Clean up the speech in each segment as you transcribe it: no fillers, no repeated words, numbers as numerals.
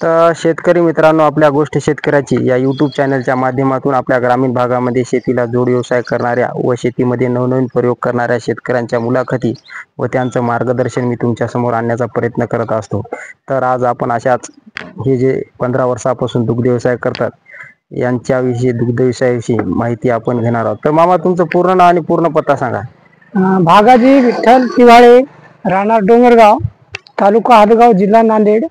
तर शेतकरी मित्रांनो, आपल्या गोष्ट शेतकऱ्याची या यूट्यूब चॅनलच्या माध्यमातून आपल्या ग्रामीण भागामध्ये शेतीला जोड व्यवसाय करणाऱ्या व शेतीमध्ये नवनवीन प्रयोग करणाऱ्या शेतकऱ्यांच्या मुलाखती व त्यांचं मार्गदर्शन मी तुमच्या समोर आणण्याचा प्रयत्न करत असतो. तर आज आपण अशाच हे जे 15 वर्षापासून दुग्ध व्यवसाय करतात यांच्याविषयी, दुग्ध व्यवसायाविषयी माहिती आपण घेणार आहोत. तर मामा, तुमचं पूर्ण नाव आणि पूर्ण पत्ता सांगा. भागाजी विठ्ठल तिवाळे, राहणार डोंगरगाव, तालुका हदगाव, जिल्हा नांदेड.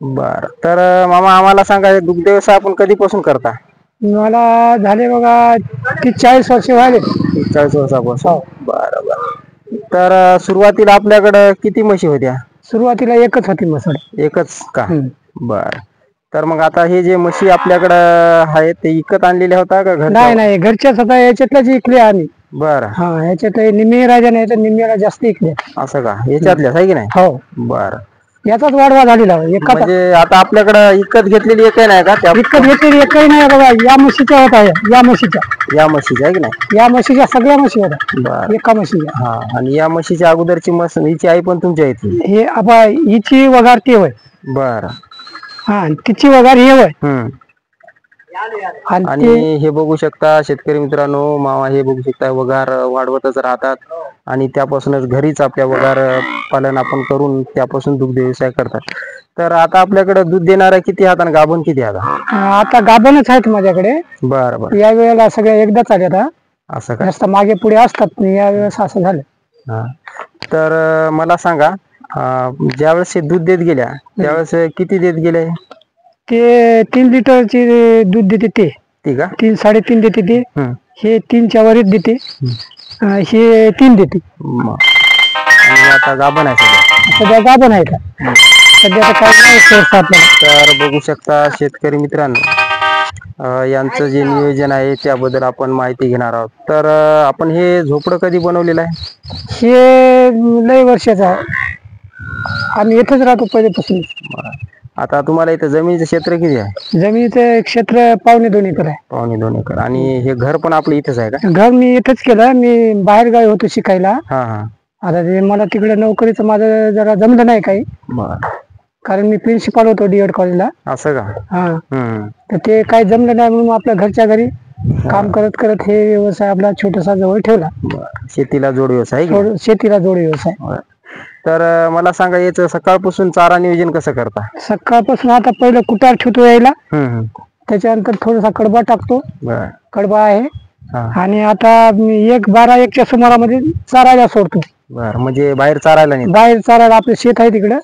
बर. तर मामा, आम्हाला सांगा, हे दुग्ध व्यवसाय आपण कधीपासून करता? मला झाले बघा 30-40 वर्ष व्हायले. 40 वर्षापासून. बरं बरं. तर सुरुवातीला आपल्याकडं किती म्हशी होत्या? सुरुवातीला एकच होती म्हसड. एकच का? बर. तर मग आता हे जे म्हशी आपल्याकडं आहेत ते विकत आणलेल्या होता का घरच्या? नाही नाही, घरच्याच होता. याच्यातल्याच इकले आम्ही. बरं. हा, याच्यात निम्मे राजा नाही तर निम्म्याला जास्त इकले. असं का? याच्यातल्याच आहे की नाही? हो. बरं. याचाच वाढवा झालेला एका. म्हणजे आता आपल्याकडं विकत घेतलेली एकही नाही का? विकत घेतलेली एकही नाही बघा. या म्हशीच्या होता, या म्हशीच्या आहे की नाही? या म्हशीच्या सगळ्या म्हशी होता. बरं. एका म्हशीच्या. हा. आणि या म्हशीच्या अगोदरची म्हस, हिची आई पण तुमच्या इथे? हे आपा हिची वगार ती होय. बरं. हा, तिची वगार हे होय. आणि हे बघू शकता शेतकरी मित्रांनो, मामा हे बघू शकता, वगार वाढवतच राहतात आणि त्यापासूनच घरीच आपल्या वगार पालन आपण करून त्यापासून दुग्ध व्यवसाय करतात. तर आता आपल्याकडे दूध देणाऱ्या किती आहात आणि गाभण किती आहात? आता गाभणच आहेत माझ्याकडे. बरं बरं. या वेळेला सगळ्या एकदाच आले. आता असं का? जास्त मागे पुढे असतात, या वेळेस असं झालं. हा. तर मला सांगा, ज्यावेळेस हे दूध देत गेल्या त्यावेळेस किती देत गेले? ते 3 लिटरची दूध देते. ते का? 3-3.5 देते ते. हे 3च्या वरच देते. हे 3 देते. आणि आता गाभण आहे सध्या गाभण आहे का? सध्या तर काही नाही सोर्स आपल्याला. तर बघू शकता शेतकरी मित्रांनो, यांचं जे नियोजन आहे त्याबद्दल आपण माहिती घेणार आहोत. तर आपण हे झोपडं कधी बनवलेलं आहे? हे लय वर्षाचं आहे. आम्ही इथंच राहतो पहिल्यापासून. आता तुम्हाला इथं जमिनीचं क्षेत्र किती आहे? जमिनीचं क्षेत्र 2.25 एकर आहे. 2.25 एकर. आणि हे घर पण आपलं इथंच आहे का? घर मी इथंच केलं. मी बाहेर गावी होतो शिकायला. हा हा. आता ते मला तिकडे नोकरीचं माझं जरा जमलं नाही काही. कारण मी प्रिन्सिपाल होतो D.Ed कॉलेजला. असं का? हा. तर ते काही जमलं नाही म्हणून आपल्या घरच्या घरी काम करत करत हे व्यवसाय आपला छोटासा जवळ ठेवला. शेतीला जोड व्यवसाय. शेतीला जोड व्यवसाय. तर मला सांगा, याचं सकाळपासून चारा नियोजन कसं करता? सकाळपासून आता पहिलं कुटार ठेवतो यायला. त्याच्यानंतर थोडासा कडबा टाकतो. कडबा आहे. आणि आता 1-12-1च्या सुमारामध्ये चारायला सोडतो. म्हणजे बाहेर चारायला नाही? बाहेर चारायला आपलं शेत आहे तिकडं.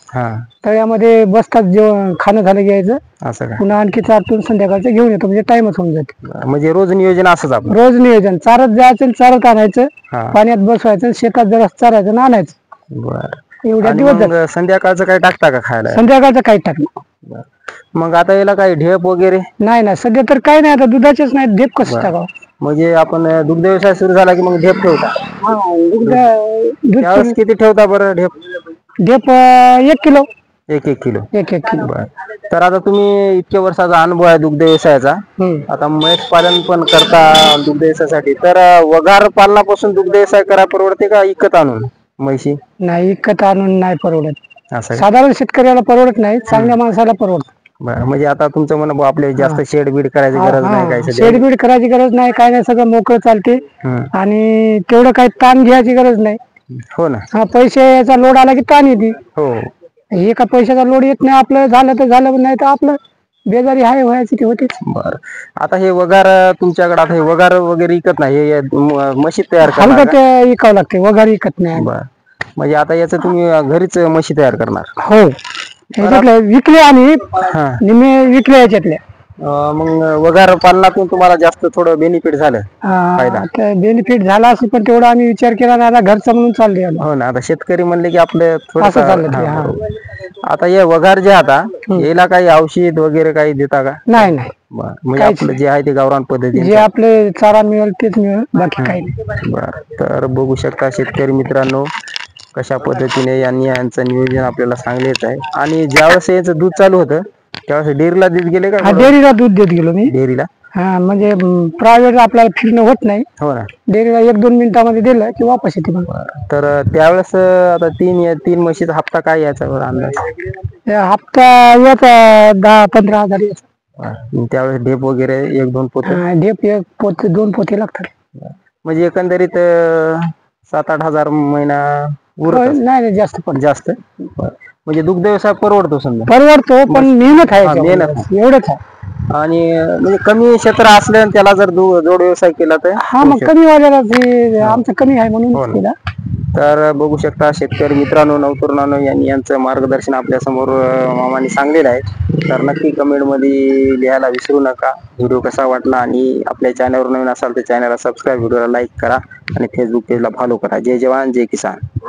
तळ्यामध्ये बसतात, जेवण खाणं झालं घ्यायचं. असं का? पुन्हा आणखी चारतून संध्याकाळचं घेऊन येतो. म्हणजे टाइमच होऊन जाते. म्हणजे रोज नियोजन असंच आपलं? रोज नियोजन. चारत जायचं, चारत आणायचं, पाण्यात बसवायचं, शेतात जरा चारायचं आणि आणायचं. एवढ्या दिवस. संध्याकाळचं काही टाकता का खायला? संध्याकाळचं काही टाकलं. मग आता याला काही ढेप वगैरे? नाही, सध्या तर काही नाही. आता दुधाचेच नाही, ढेप कसं टाकावं? म्हणजे आपण दुग्ध व्यवसाय सुरू झाला की मग ढेप ठेवता? दूध किती ठेवता बरं ढेप? ढेप 1 किलो. 1 किलो. 1 किलो. तर आता तुम्ही इतक्या वर्षाचा अनुभव आहे दुग्ध व्यवसायाचा, आता म्हैस पालन पण करता दुग्ध व्यवसायासाठी, तर वगार पालनापासून दुग्ध व्यवसाय करा परवडते का विकत आणून म्हैशी? नाही, विकत आणून नाही परवडत. असं साधारण शेतकऱ्याला परवडत नाही, चांगल्या माणसाला परवडत. म्हणजे आता तुमचं म्हणणं आपले जास्त शेड बीड करायची गरज नाही? काय शेड बीड करायची गरज नाही, काय नाही, सगळं मोकळं चालते. आणि तेवढं काही ताण घ्यायची गरज नाही. हो ना. पैशाचा लोड आला की ताण येते. हो. हे का पैशाचा लोड येत नाही. आपलं झालं तर झालं, नाही तर आपलं बेजारी हाय व्हायची ते होतेच. बरं. आता हे वगार तुमच्याकडे, आता हे वगार वगैरे विकत नाही, हे म्हशी तयार करणार का? हलकं विकावं लागते, वगार विकत नाही. म्हणजे आता याचं तुम्ही घरीच म्हशी तयार करणार? हो. विकले आणि निम्मे विकले याच्यातल्या. मग वगार पालनातून तुम्हाला जास्त थोडं बेनिफिट झालं? बेनिफिट झाला असेल, पण तेवढा आम्ही विचार केला नाही. आता घरचं म्हणून चालले. हो ना. आता शेतकरी म्हणले की आपलं थोडं चाललं. आता हे वगार जे आता याला काही औषध वगैरे काही देता का? नाही. म्हणजे आपलं जे आहे ते गावरान पद्धती, जे आपले चारा मिळेल तेच मिळेल, बाकी काही नाही. तर बघू शकता शेतकरी मित्रांनो, कशा पद्धतीने यांचं नियोजन आपल्याला सांगलेच आहे. आणि ज्यावेळेस याचं दूध चालू होतं त्यावेळेस डेअरीला देत गेले का? डेअरीला दूध देत गेलो मी. डेअरीला हा म्हणजे प्रायव्हेट आपल्याला फिरणं होत नाही. हो ना. डेअरीला 1-2 मिनिटामध्ये दिलं की वापस येते मग. तर त्यावेळेस आता तीन म्हशीचा हप्ता काय याचा बरं अंदाज? हप्ता याचा 10-15 हजार याचा. त्यावेळेस ढेप वगैरे 1-2 पोते? ढेप 1 पोते 2 पोते लागतात. म्हणजे एकंदरीत 7-8 हजार महिना उरत नाही जास्त पण जास्त. म्हणजे दुग्ध व्यवसाय परवडतो समजा? परवडतो पण मेहनत आहे. मेहनत एवढंच आहे. आणि म्हणजे कमी क्षेत्र असलं त्याला जर जोड व्यवसाय केला तर हा मग कमी वाजायला आमचं कमी आहे म्हणून केला. तर बघू शकता शेतकरी मित्रांनो, नवतरुणांनो, यांचं मार्गदर्शन आपल्या समोर मामांनी सांगलेलं आहे. तर नक्की कमेंट मध्ये लिहायला विसरू नका व्हिडिओ कसा वाटला, आणि आपल्या चॅनलवर नवीन असाल तर चॅनलला सबस्क्राईब, व्हिडिओला लाईक करा आणि फेसबुक पेजला फॉलो करा. जय जवान जय किसान.